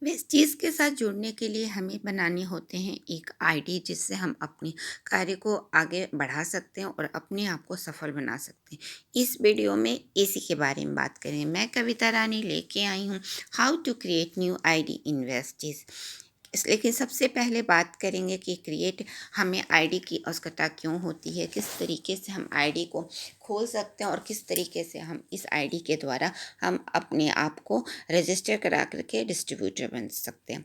वेस्टीज़ के साथ जुड़ने के लिए हमें बनाने होते हैं एक आईडी जिससे हम अपने कार्य को आगे बढ़ा सकते हैं और अपने आप को सफल बना सकते हैं। इस वीडियो में इसी के बारे में बात करें। मैं कविता रानी लेके आई हूँ how to create new ID in Vestige. लेकिन सबसे पहले बात करेंगे कि क्रिएट हमें आईडी की आवश्यकता क्यों होती है, किस तरीके से हम आईडी को खोल सकते हैं और किस तरीके से हम इस आईडी के द्वारा हम अपने आप को रजिस्टर करा करके डिस्ट्रीब्यूटर बन सकते हैं।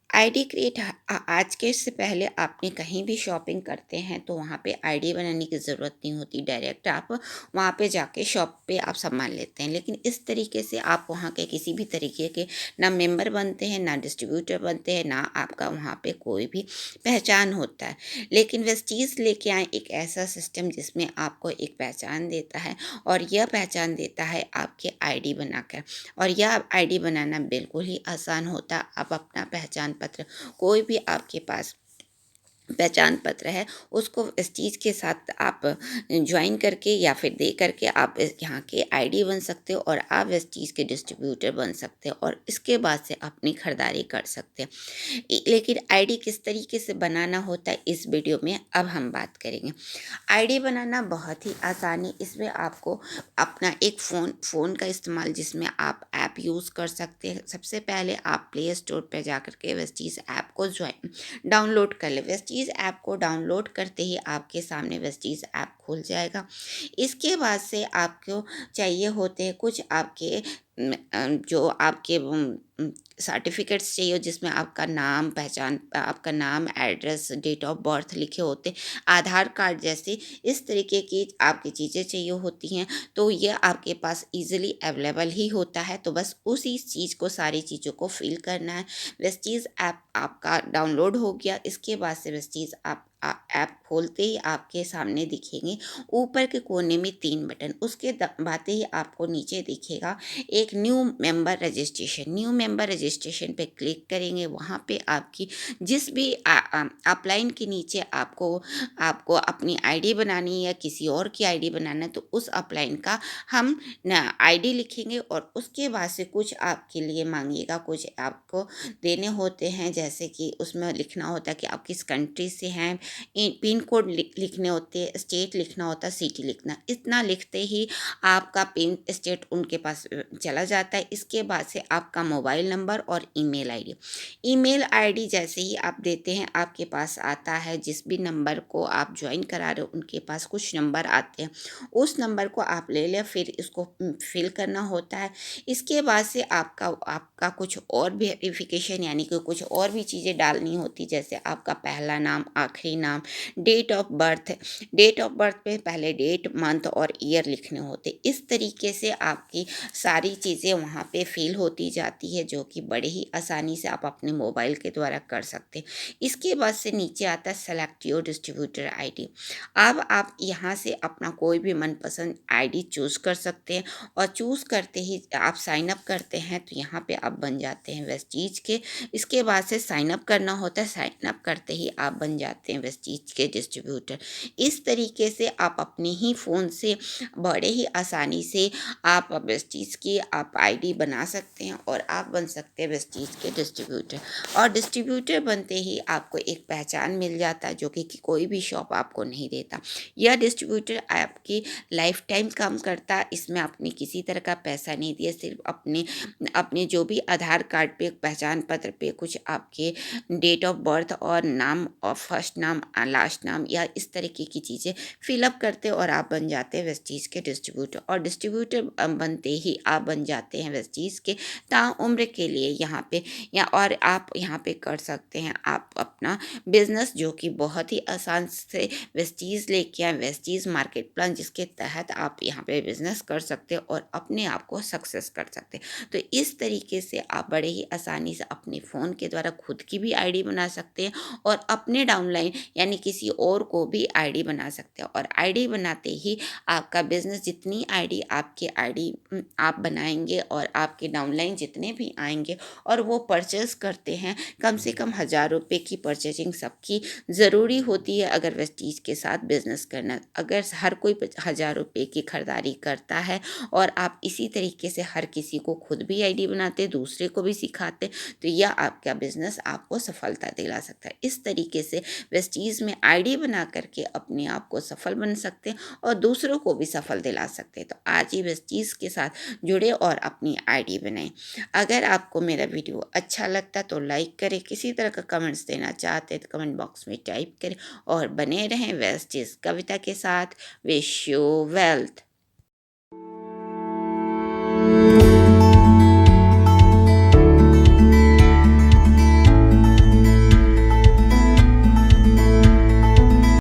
आईडी क्रिएट आज के से पहले आपने कहीं भी शॉपिंग करते हैं तो वहाँ पे आईडी बनाने की ज़रूरत नहीं होती, डायरेक्ट आप वहाँ पे जाके शॉप पे आप सामान लेते हैं। लेकिन इस तरीके से आप वहाँ के किसी भी तरीके के ना मेंबर बनते हैं, ना डिस्ट्रीब्यूटर बनते हैं, ना आपका वहाँ पे कोई भी पहचान होता है। लेकिन वेस्टीज़ लेके आए एक ऐसा सिस्टम जिसमें आपको एक पहचान देता है और यह पहचान देता है आपके आईडी बनाकर। और यह आईडी बनाना बिल्कुल ही आसान होता। आप अपना पहचान पत्र कोई भी आपके पास पहचान पत्र है उसको इस चीज़ के साथ आप ज्वाइन करके या फिर दे करके आप यहाँ के आईडी बन सकते हो और आप इस चीज़ के डिस्ट्रीब्यूटर बन सकते हो और इसके बाद से अपनी खरीदारी कर सकते हैं। लेकिन आईडी किस तरीके से बनाना होता है इस वीडियो में अब हम बात करेंगे। आईडी बनाना बहुत ही आसान है। इसमें आपको अपना एक फ़ोन का इस्तेमाल जिसमें आप ऐप यूज़ कर सकते हैं। सबसे पहले आप प्ले स्टोर पे जा कर के वेस्टीज़ ऐप को डाउनलोड कर लें। वेस्टीज़ ऐप को डाउनलोड करते ही आपके सामने वेस्टीज़ ऐप खुल जाएगा। इसके बाद से आपको चाहिए होते हैं कुछ आपके जो आपके सर्टिफिकेट्स चाहिए जिसमें आपका नाम, पहचान आपका नाम, एड्रेस, डेट ऑफ बर्थ लिखे होते, आधार कार्ड जैसे इस तरीके की आपकी चीज़ें चाहिए होती हैं। तो ये आपके पास ईज़िली अवेलेबल ही होता है, तो बस उसी चीज़ को सारी चीज़ों को फ़िल करना है। वेस्टीज़ ऐप आपका डाउनलोड हो गया। इसके बाद से वेस्टीज़ आप ऐप खोलते ही आपके सामने दिखेंगे ऊपर के कोने में 3 बटन। उसके दबाते ही आपको नीचे दिखेगा एक new member registration. New member registration पे क्लिक करेंगे। वहाँ पे आपकी जिस भी अपलाइन के नीचे आपको आपको अपनी आईडी बनानी है या किसी और की आईडी बनाना है तो उस अपलाइन का हम न आईडी लिखेंगे और उसके बाद से कुछ आपके लिए मांगिएगा, कुछ आपको देने होते हैं जैसे कि उसमें लिखना होता है कि आप किस कंट्री से हैं, पिन कोड लिखने होते हैं, स्टेट लिखना होता है, सिटी लिखना। इतना लिखते ही आपका पिन स्टेट उनके पास चला जाता है। इसके बाद से आपका मोबाइल नंबर और ईमेल आईडी। ईमेल आईडी जैसे ही आप देते हैं आपके पास आता है जिस भी नंबर को आप ज्वाइन करा रहे हो उनके पास कुछ नंबर आते हैं। उस नंबर को आप ले लें फिर इसको फिल करना होता है। इसके बाद से आपका आपका कुछ और भी वेरिफिकेशन यानी कि कुछ और भी चीज़ें डालनी होती जैसे आपका पहला नाम, आखिरी नाम, date of birth. Date of birth पे पहले डेट, मंथ और ईयर लिखने होते। इस तरीके से आपकी सारी चीज़ें वहाँ पे फिल होती जाती है जो कि बड़े ही आसानी से आप अपने मोबाइल के द्वारा कर सकते हैं। इसके बाद से नीचे आता है सेलेक्ट योर डिस्ट्रीब्यूटर आईडी। अब आप यहाँ से अपना कोई भी मनपसंद आईडी चूज़ कर सकते हैं और चूज़ करते ही आप साइन अप करते हैं तो यहाँ पे आप बन जाते हैं वेस्टीज के। इसके बाद से साइन अप करना होता है, साइन अप करते ही आप बन जाते हैं वेस्टीज के डिस्ट्रीब्यूटर। इस तरीके से आप अपने ही फ़ोन से बड़े ही आसानी से आप वेस्टीज की आप आईडी बना सकते हैं और आप बन सकते हैं वेस्टीज के डिस्ट्रीब्यूटर। और डिस्ट्रीब्यूटर बनते ही आपको एक पहचान मिल जाता है जो कि कोई भी शॉप आपको नहीं देता। यह डिस्ट्रीब्यूटर आपकी लाइफ टाइम काम करता। इसमें आपने किसी तरह का पैसा नहीं दिया, सिर्फ अपने अपने जो भी आधार कार्ड पे, पहचान पत्र पे कुछ आपके डेट ऑफ बर्थ और नाम और फर्स्ट नाम, लास्ट नाम या इस तरीके की चीज़ें फिलअप करते और आप बन जाते हैं वेस्टीज के डिस्ट्रीब्यूटर। और डिस्ट्रीब्यूटर बनते ही आप बन जाते हैं वेस्टीज के ताउम्र के लिए यहाँ पे। या और आप यहाँ पे कर सकते हैं आप अपना बिजनेस जो कि बहुत ही आसान से वेस्टीज लेके आए, वेस्टीज मार्केट प्लान जिसके तहत आप यहाँ पे बिजनेस कर सकते हैं और अपने आप को सक्सेस कर सकते हैं। तो इस तरीके से आप बड़े ही आसानी से अपने फ़ोन के द्वारा खुद की भी आईडी बना सकते हैं और अपने डाउनलाइन यानी किसी और को भी आईडी बना सकते हैं। और आईडी बनाते ही आपका बिज़नेस, जितनी आईडी आपकी आईडी आप बनाएँगे और आपके डाउनलाइन जितने भी आएँगे और वो परचेज़ करते हैं, कम से कम ₹1000 की परचेज़िंग सबकी ज़रूरी होती है अगर वेस्टीज के साथ बिज़नेस करना। अगर हर कोई ₹1000 की खरीदारी करता है और आप इसी तरीके से हर किसी को खुद भी आईडी बनाते, दूसरे को भी सिखाते, तो यह आपका बिज़नेस आपको सफलता दिला सकता है। इस तरीके से वेस्टीज में आईडी बना करके अपने आप को सफल बन सकते हैं और दूसरों को भी सफल दिला सकते हैं। तो आज ही वेस्टीज के साथ जुड़े और अपनी आईडी बनाएं। अगर आपको मेरा वीडियो अच्छा लगता तो लाइक करें, किसी तरह का कमेंट्स देना चाहते हैं तो कमेंट बॉक्स में टाइप करें और बने रहें वेस्टीज कविता के साथ। Wish you wealth.